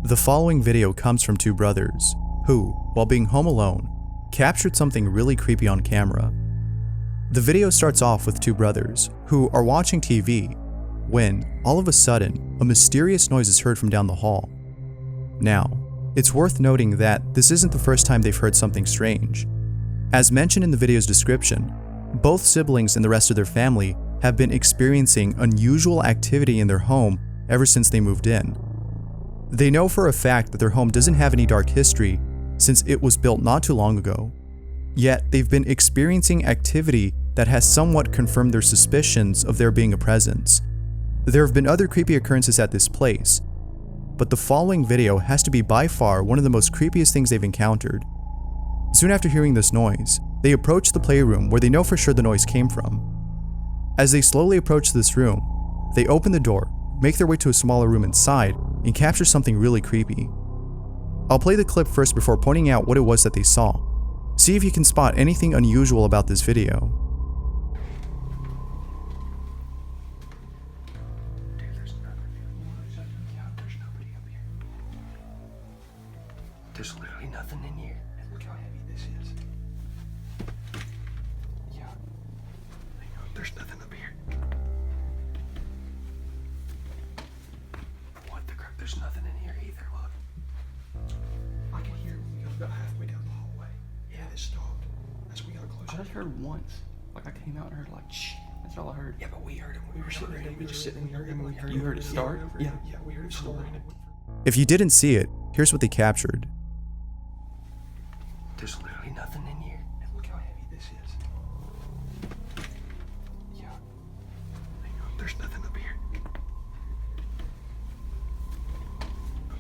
The following video comes from two brothers who, while being home alone, captured something really creepy on camera. The video starts off with two brothers who are watching TV when, all of a sudden, a mysterious noise is heard from down the hall. Now, it's worth noting that this isn't the first time they've heard something strange. As mentioned in the video's description, both siblings and the rest of their family have been experiencing unusual activity in their home ever since they moved in. They know for a fact that their home doesn't have any dark history since it was built not too long ago. Yet, they've been experiencing activity that has somewhat confirmed their suspicions of there being a presence. There have been other creepy occurrences at this place, but the following video has to be by far one of the most creepiest things they've encountered. Soon after hearing this noise, they approach the playroom where they know for sure the noise came from. As they slowly approach this room, they open the door, make their way to a smaller room inside, and capture something really creepy. I'll play the clip first before pointing out what it was that they saw. See if you can spot anything unusual about this video. There's literally nothing in here. Look how heavy this is. Yeah. Hang on, there's nothing up here. What the crap? There's nothing in here either, look. I can hear it when we got about halfway down the hallway. Yeah, it stopped. That's when we got closer. I just heard once. Like I came out and heard like shh. That's all I heard. Yeah, but we heard it when we were sitting there. We were just sitting here and we heard it. You heard it start? Yeah, we heard it start. If you didn't see it, here's what they captured. There's literally nothing in here. And look how heavy this is. Yeah. Hang on, there's nothing up here.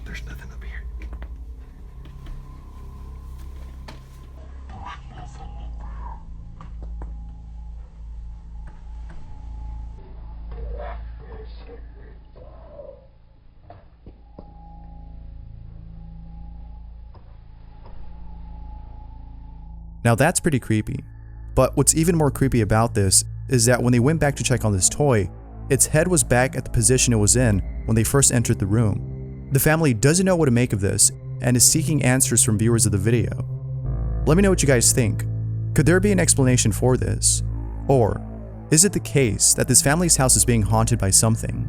There's nothing up here. Now that's pretty creepy. But what's even more creepy about this is that when they went back to check on this toy, its head was back at the position it was in when they first entered the room. The family doesn't know what to make of this and is seeking answers from viewers of the video. Let me know what you guys think. Could there be an explanation for this? Or is it the case that this family's house is being haunted by something?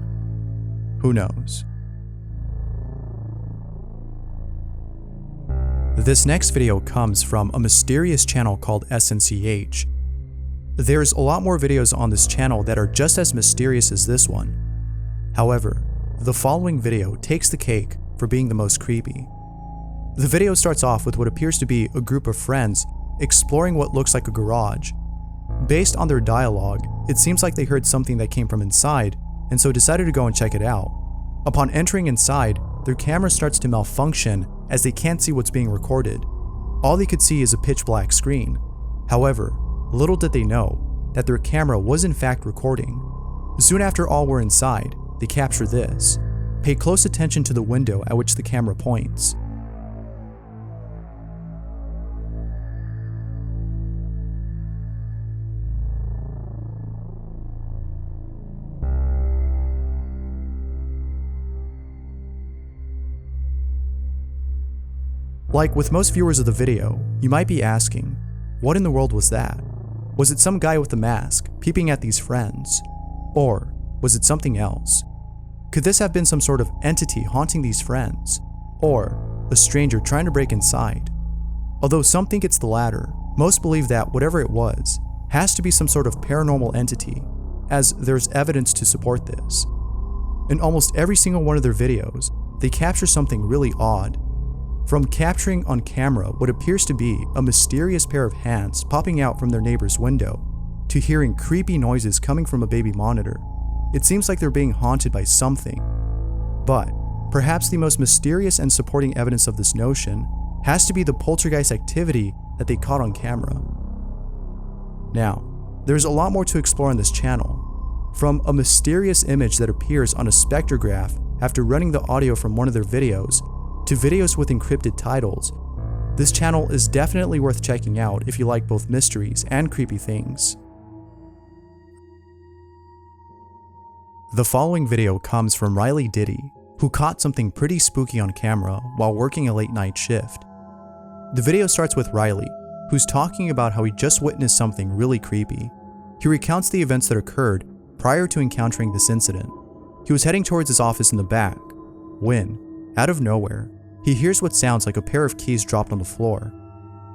Who knows? This next video comes from a mysterious channel called SNCH. There's a lot more videos on this channel that are just as mysterious as this one. However, the following video takes the cake for being the most creepy. The video starts off with what appears to be a group of friends exploring what looks like a garage. Based on their dialogue, it seems like they heard something that came from inside and so decided to go and check it out. Upon entering inside, their camera starts to malfunction as they can't see what's being recorded. All they could see is a pitch black screen. However, little did they know that their camera was in fact recording. Soon after all were inside, they capture this. Pay close attention to the window at which the camera points. Like with most viewers of the video, you might be asking, what in the world was that? Was it some guy with a mask peeping at these friends? Or was it something else? Could this have been some sort of entity haunting these friends? Or a stranger trying to break inside? Although some think it's the latter, most believe that whatever it was has to be some sort of paranormal entity, as there's evidence to support this. In almost every single one of their videos, they capture something really odd. From capturing on camera what appears to be a mysterious pair of hands popping out from their neighbor's window, to hearing creepy noises coming from a baby monitor, it seems like they're being haunted by something. But perhaps the most mysterious and supporting evidence of this notion has to be the poltergeist activity that they caught on camera. Now, there's a lot more to explore on this channel. From a mysterious image that appears on a spectrograph after running the audio from one of their videos, to videos with encrypted titles, this channel is definitely worth checking out if you like both mysteries and creepy things. The following video comes from Riley Diddy, who caught something pretty spooky on camera while working a late night shift. The video starts with Riley, who's talking about how he just witnessed something really creepy. He recounts the events that occurred prior to encountering this incident. He was heading towards his office in the back when, out of nowhere, he hears what sounds like a pair of keys dropped on the floor.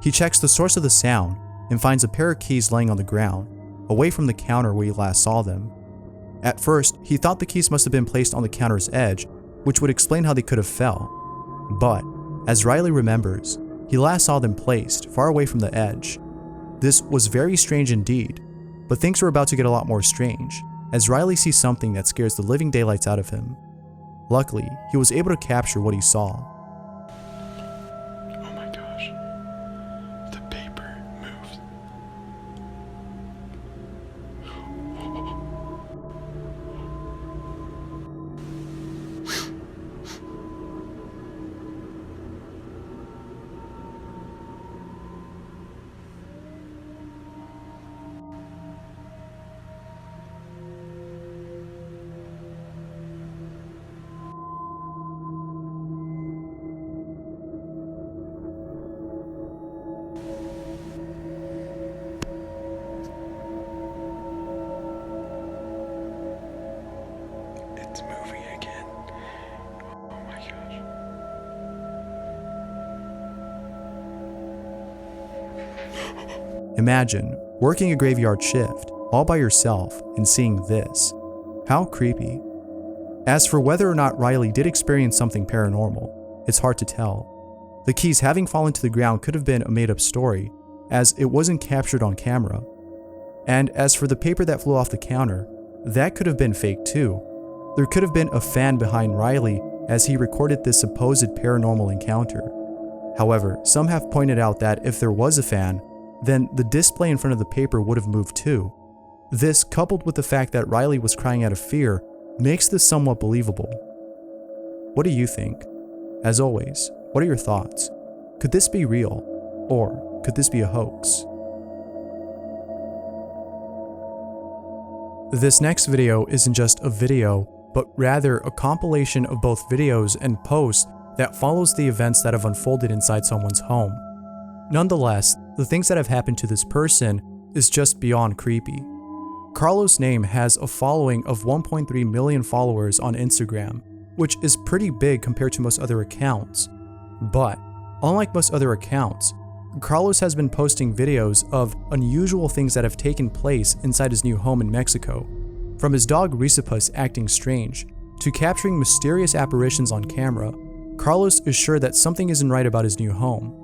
He checks the source of the sound and finds a pair of keys laying on the ground, away from the counter where he last saw them. At first, he thought the keys must have been placed on the counter's edge, which would explain how they could have fell. But, as Riley remembers, he last saw them placed far away from the edge. This was very strange indeed, but things were about to get a lot more strange, as Riley sees something that scares the living daylights out of him. Luckily, he was able to capture what he saw. Oh my gosh. The paper moves. It's moving again. Oh my gosh. Imagine working a graveyard shift all by yourself and seeing this. How creepy. As for whether or not Riley did experience something paranormal, it's hard to tell. The keys having fallen to the ground could have been a made-up story, as it wasn't captured on camera. And as for the paper that flew off the counter, that could have been fake too. There could have been a fan behind Riley as he recorded this supposed paranormal encounter. However, some have pointed out that if there was a fan, then the display in front of the paper would have moved too. This, coupled with the fact that Riley was crying out of fear, makes this somewhat believable. What do you think? As always, what are your thoughts? Could this be real? Or could this be a hoax? This next video isn't just a video, but rather a compilation of both videos and posts that follows the events that have unfolded inside someone's home. Nonetheless, the things that have happened to this person is just beyond creepy. Carlos' name has a following of 1.3 million followers on Instagram, which is pretty big compared to most other accounts. But, unlike most other accounts, Carlos has been posting videos of unusual things that have taken place inside his new home in Mexico. From his dog Risipus acting strange, to capturing mysterious apparitions on camera, Carlos is sure that something isn't right about his new home.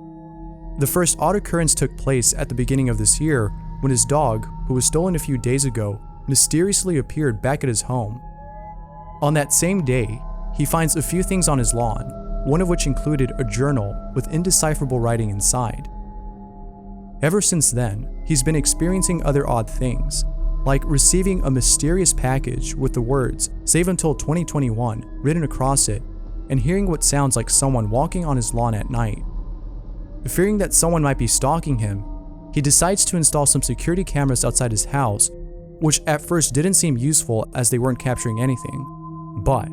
The first odd occurrence took place at the beginning of this year when his dog, who was stolen a few days ago, mysteriously appeared back at his home. On that same day, he finds a few things on his lawn, one of which included a journal with indecipherable writing inside. Ever since then, he's been experiencing other odd things, like receiving a mysterious package with the words "Save until 2021" written across it, and hearing what sounds like someone walking on his lawn at night. Fearing that someone might be stalking him, he decides to install some security cameras outside his house, which at first didn't seem useful as they weren't capturing anything. But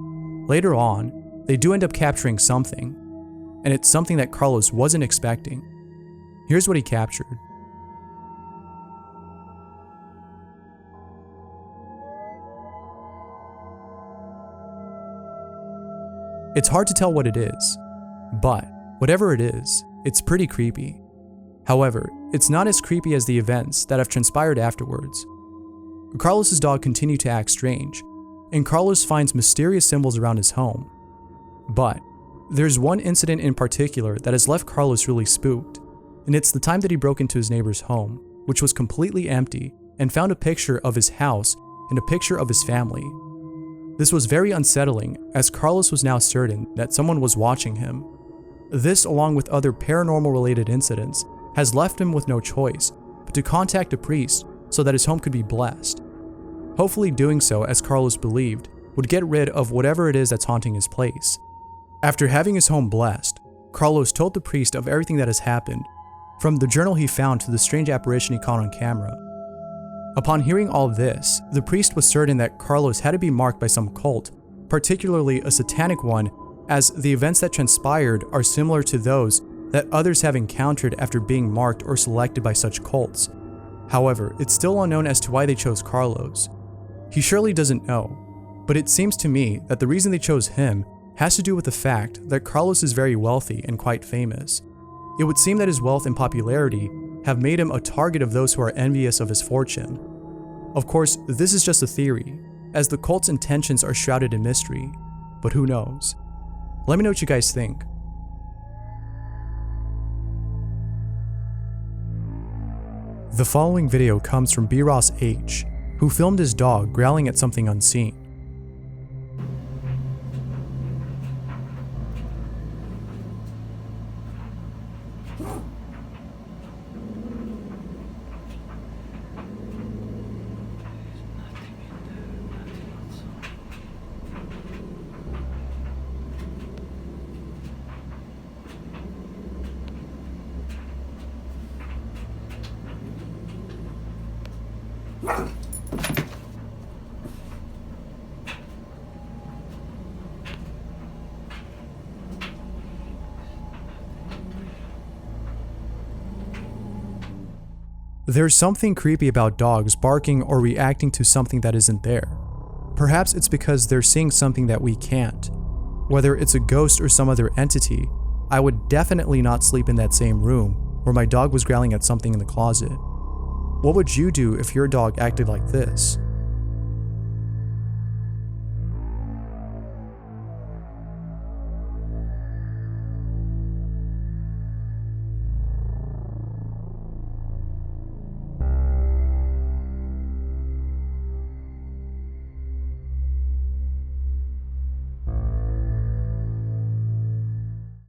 later on, they do end up capturing something, and it's something that Carlos wasn't expecting. Here's what he captured. It's hard to tell what it is, but whatever it is, it's pretty creepy. However, it's not as creepy as the events that have transpired afterwards. Carlos's dog continued to act strange, and Carlos finds mysterious symbols around his home. But there's one incident in particular that has left Carlos really spooked, and it's the time that he broke into his neighbor's home, which was completely empty, and found a picture of his house and a picture of his family. This was very unsettling, as Carlos was now certain that someone was watching him. This, along with other paranormal-related incidents, has left him with no choice but to contact a priest so that his home could be blessed. Hopefully doing so, as Carlos believed, would get rid of whatever it is that's haunting his place. After having his home blessed, Carlos told the priest of everything that has happened, from the journal he found to the strange apparition he caught on camera. Upon hearing all this, the priest was certain that Carlos had to be marked by some cult, particularly a satanic one, as the events that transpired are similar to those that others have encountered after being marked or selected by such cults. However, it's still unknown as to why they chose Carlos. He surely doesn't know, but it seems to me that the reason they chose him has to do with the fact that Carlos is very wealthy and quite famous. It would seem that his wealth and popularity have made him a target of those who are envious of his fortune. Of course, this is just a theory, as the cult's intentions are shrouded in mystery, but who knows? Let me know what you guys think. The following video comes from B-Ross H, who filmed his dog growling at something unseen. There's something creepy about dogs barking or reacting to something that isn't there. Perhaps it's because they're seeing something that we can't. Whether it's a ghost or some other entity, I would definitely not sleep in that same room where my dog was growling at something in the closet. What would you do if your dog acted like this?